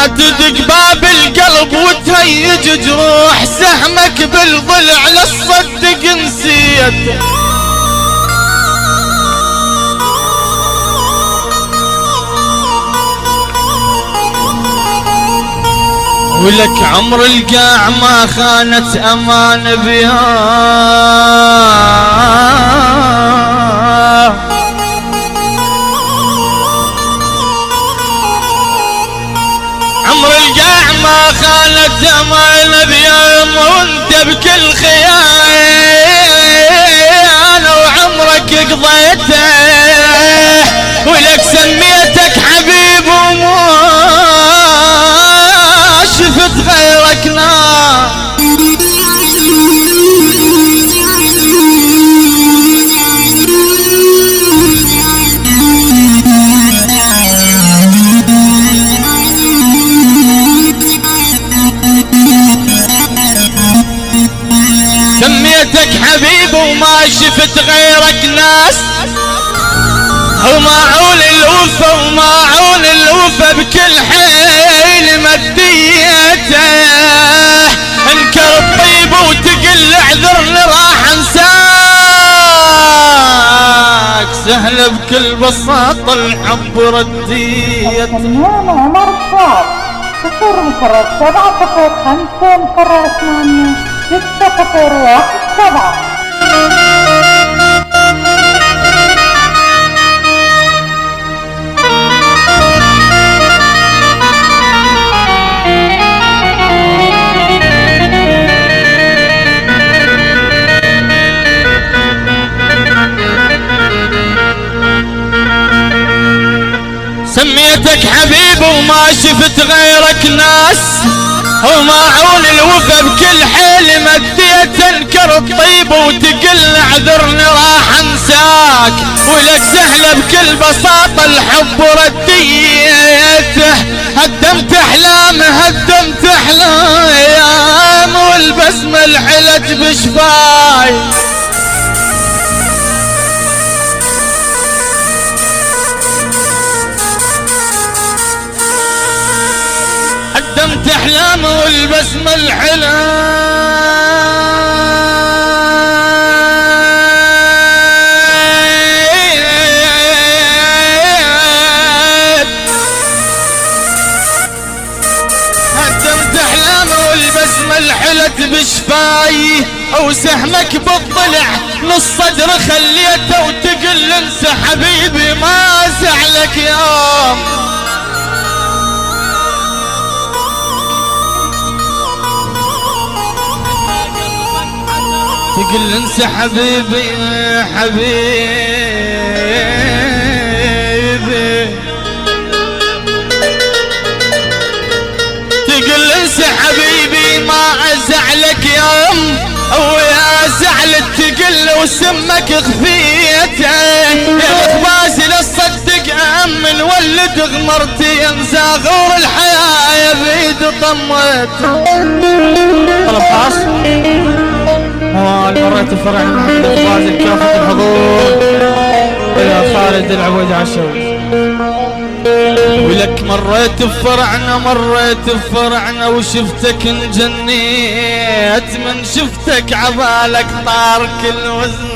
لا تدق باب القلب وتهيج جروح، سهمك بالضلع للصدق نسيت. ولك عمر القاع ما خانت امان بها، عمر القاع ما خانت امان بها، وانت بكل خيانة وعمرك قضيته، ولك سميتك حبيب وما شفت غيرك نار. سميتك حبيب وما شفت غيرك ناس، ومعون الوفا ومعون الوفا بكل حيل مديته، انكر الطيب وتقل اعذرني راح انساك، سهل بكل بساطة الحب رديت. فنان عمر الشاب 0-7-0-5-0-8-6-1-7. سميتك حبيب وما شفت غيرك ناس، ومعون الوفا بكل حيل مديت، انكر الطيب وتقل اعذرني راح انساك، ولك سهله بكل بساطه الحب رديته، هدمت احلام هدمت احلام، والبسمه الحلت بشفاي، هدمت احلامه والبسمه الحلى، هدمت احلامه والبسمه الحلت بشفاي، او سهمك بالضلع نص صدر خليته، وتقل انسى حبيبي ما زعلك يوم، تقل انسى حبيبي حبيبي، تقل انسى حبيبي ما ازعلك يوم، او يا زعلت تقل وسمك خفيته، يا مخباز للصدق امن ولد غمرتي، انسى غور الحياه يا بيد طمت. طلب خاص مريت الفرع محمد الخبازي كافة الحضور يا خالد العبود عشوي، ولك مريت بفرعنا وشفتك انجنيت، من شفتك عبالك طار كل وزن